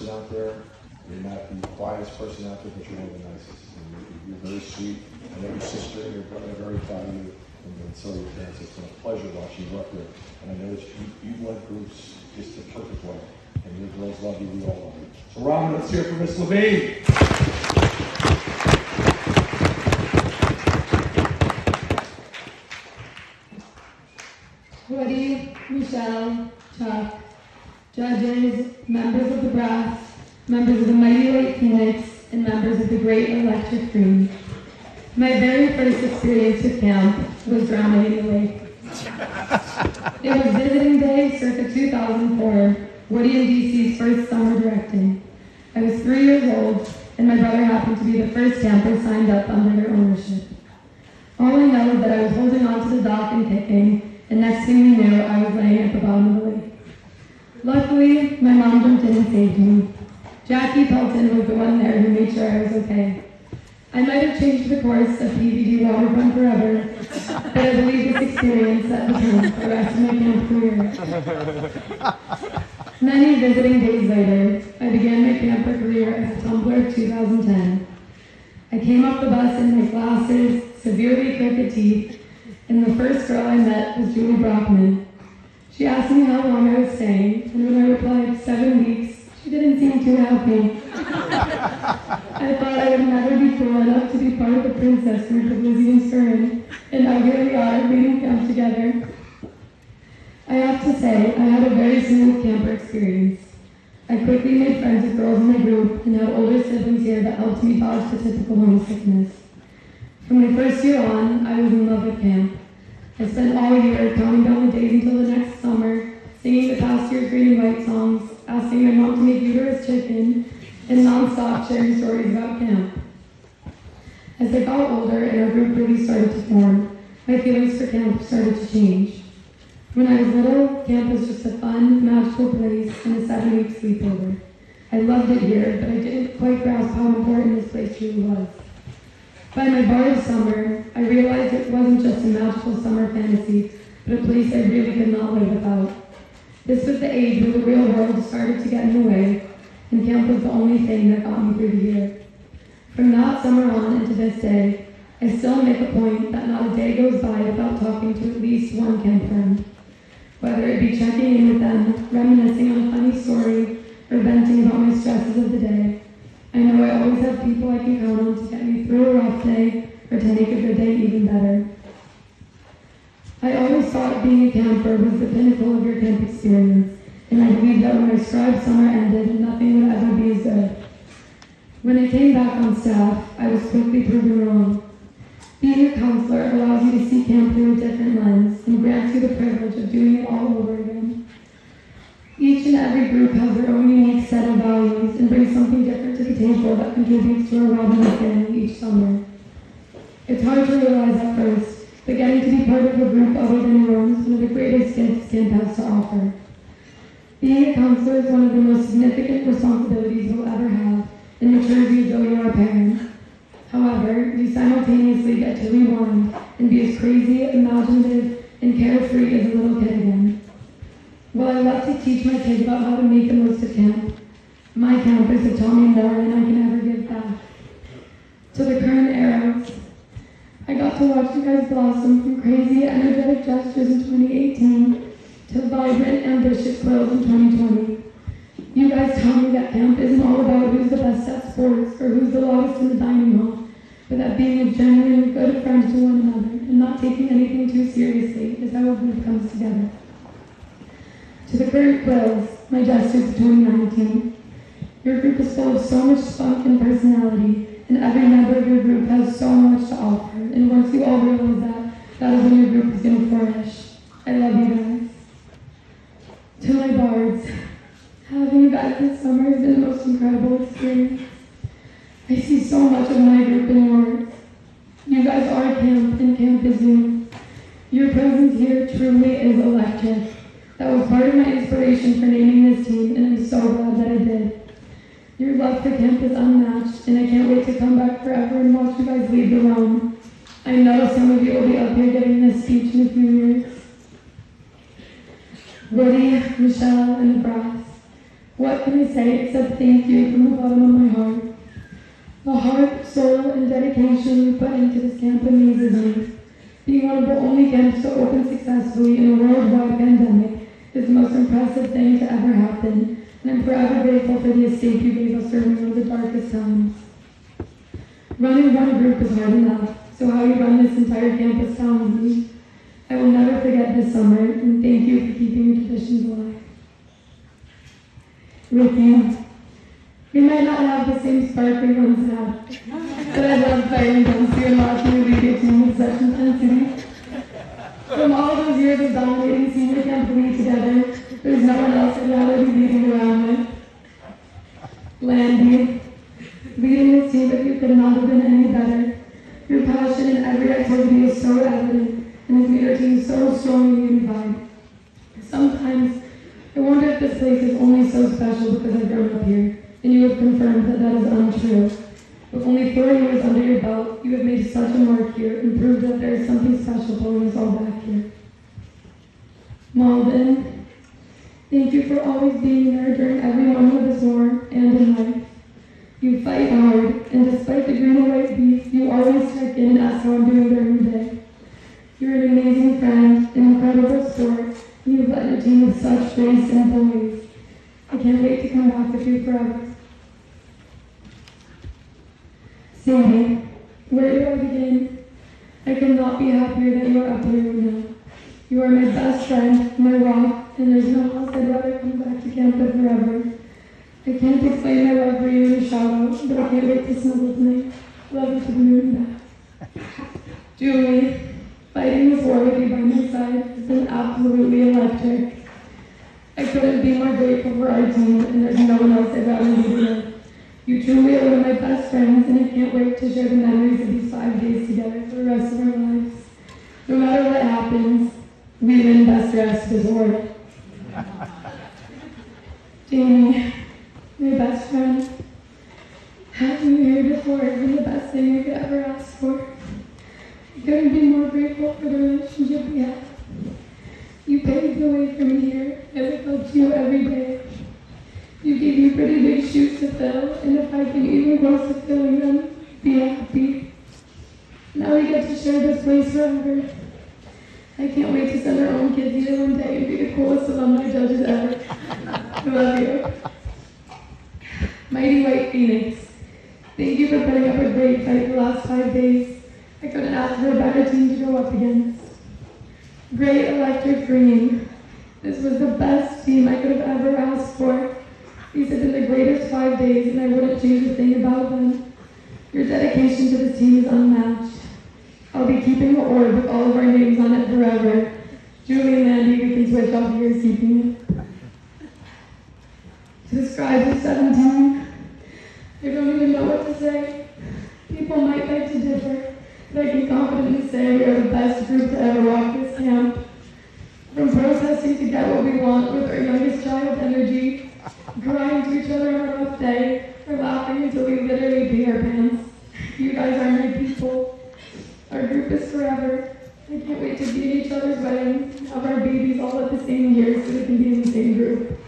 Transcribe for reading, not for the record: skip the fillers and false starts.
person out there. You're not the quietest person out there, but you're one of the nicest. And you're very sweet. I know your sister and your brother are very proud of you. And so your parents, it's been a pleasure watching you up there. And I know that you led groups just the perfect way. And your girls love you, we all love you. So Robin, let's hear it for Miss Levine. Woody, Michelle, Chuck, judges, members of the brass, members of the Mighty Lake Phoenix, and members of the Great Electric Green. My very first experience with camp was drowning in the lake. It was visiting day circa 2004, Woody and DC's first summer directing. I was 3 years old, and my brother happened to be the first camper signed up under their ownership. All I know is that I was holding on to the dock and kicking, and next thing we knew, I was laying at the bottom of the lake. Luckily, my mom jumped in and saved me. Jackie Pelton was the one there who made sure I was okay. I might have changed the course of PVD Waterfront forever, but I believe this experience set the tone for the rest of my camp career. Many visiting days later, I began my camper career as a tumbler of 2010. I came off the bus in my glasses, severely crooked teeth, and the first girl I met was Julie Brockman. She asked me how long I was staying, and when I replied 7 weeks, she didn't seem too happy. I thought I would never be cool enough to be part of the princess group of Lizzie and Stern, and now here we are, leading camp together. I have to say, I had a very smooth camper experience. I quickly made friends with girls in my group and had older siblings here that helped me dodge the typical homesickness. From my first year on, I was in love with camp. I spent all year counting down the days until the next summer, singing the past year's green and white songs, asking my mom to make uterus chicken, and non-stop sharing stories about camp. As I got older and our group really started to form, my feelings for camp started to change. When I was little, camp was just a fun, magical place and a 7-week sleepover. I loved it here, but I didn't quite grasp how important this place really was. By my bar of summer, I realized it wasn't just a magical summer fantasy, but a place I really could not live without. This was the age where the real world started to get in the way, and camp was the only thing that got me through the year. From that summer on into this day, I still make a point that not a day goes by without talking to at least one camp friend. Whether it be checking in with them, reminiscing on a funny story, or venting about my stresses of the day, I know I always have people I can count on to get me through a rough day or to make a good day even better. I always thought being a camper was the pinnacle of your camp experience, and I believed that when my scribe summer ended, nothing would ever be as good. When I came back on staff, I was quickly proven wrong. Being a counselor allows you to see camp through a different lens and grants you the privilege of doing it all over again. Each and every group has their own unique set of values and brings something different to the table that contributes to our well-being family each summer. It's hard to realize at first, but getting to be part of a group other than your own is one of the greatest gifts camp has to offer. Being a counselor is one of the most significant responsibilities you'll ever have and matures you as though you are a parent. However, you simultaneously get to rewind and be as crazy, imaginative, and carefree as a little kid again. While I love to teach my kids about how to make the most of camp, my campers have taught me more than I can ever give back. To the current era, I got to watch you guys blossom from crazy, energetic gestures in 2018 to vibrant, ambitious quills in 2020. You guys taught me that camp isn't all about who's the best at sports or who's the loudest in the dining hall, but that being a genuine, good friend to one another and not taking anything too seriously is how a group comes together. To the current quills, my gestures of 2019, your group is full of so much spunk and personality, and every member of your group has so much to offer, and once you all realize that, that is when your group is going to flourish. I love you guys. To my bards, having you guys this summer has been the most incredible experience. I see so much of my group in yours. You guys are camp, and camp is you. Your presence here truly is electric. That was part of my inspiration for naming this team, and I'm so glad that I did. Your love for camp is unmatched, and I can't wait to come back forever and watch you guys leave the room. I know some of you will be up here giving this speech in a few years. Woody, Michelle, and the brass. What can I say except thank you from the bottom of my heart? The heart, soul, and dedication you put into this camp amazes me. Being one of the only camps to open successfully in a worldwide pandemic is the most impressive thing to ever happen, and I'm forever grateful for the escape you gave us during one of the darkest times. Running one group is hard enough, so how you run this entire camp astounds me. I will never forget this summer, and thank you for keeping your traditions alive. Ricky, we might not have the same spark we once had, but I love fighting against you and watching you lead your team with such intensity. From all those years of dominating senior camp league together, there's no one else I'd rather be leading around with. Landy, leading this team with you could not have been any better. Your passion in every activity is so evident, and has made our team so strong and unified. Sometimes, I wonder if this place is only so special because I've grown up here, and you have confirmed that that is untrue. With only 4 years under your belt, you have made such a mark here and proved that there is something special pulling us all back here. Malden, thank you for always being there during every moment of this war and in life. You fight hard, and despite the green and white beef, you always check in and ask how I'm doing during the day. You're an amazing friend, an incredible sport, and you've led your team with such grace and poise. I can't wait to come back with you forever. Sandy, where do I begin? I could not be happier that you are up here right now. You are my best friend, my rock, and there's no one else I'd rather come back to camp with forever. I can't explain my love for you in a shout out, but I can't wait to snuggle tonight. Love you to the moon and back. Julie, fighting this war with you by my side has been absolutely electric. I couldn't be more grateful for our team, and there's no one else I'd rather be with. You truly are one of my best friends, and I can't wait to share the memories of these 5 days together for the rest of our lives. No matter what happens, we win best rest resort. Jamie, my best friend, having you here before has been the best thing I could ever ask for. I couldn't be more grateful for the relationship we have. You paved the way for me here. I look up to you every day. You gave me pretty big shoes to fill, and if I can even close to filling them, be happy. Now we get to share this place forever. I can't wait to send our own kids here one day and be the coolest alumni judges ever. I love you. Mighty White Phoenix, thank you for putting up a great fight the last 5 days. I couldn't ask for a better team to go up against. Great Electric Green, this was the best team I could have ever asked for. These have been the greatest 5 days, and I wouldn't change a thing about them. Your dedication to this team is unmatched. I'll be keeping the orb with all of our names on it forever. Julie and Andy, we can switch off yours keeping it. To describe the 17, I don't even know what to say. People might beg to differ, but I can confidently say we are the best group to ever walk this camp. From protesting to get what we want with our youngest child energy, crying to each other on a rough day, or laughing until we literally pee our pants. You guys are my people. Our group is forever. I can't wait to be at each other's weddings, have our babies all at the same year so we can be in the same group.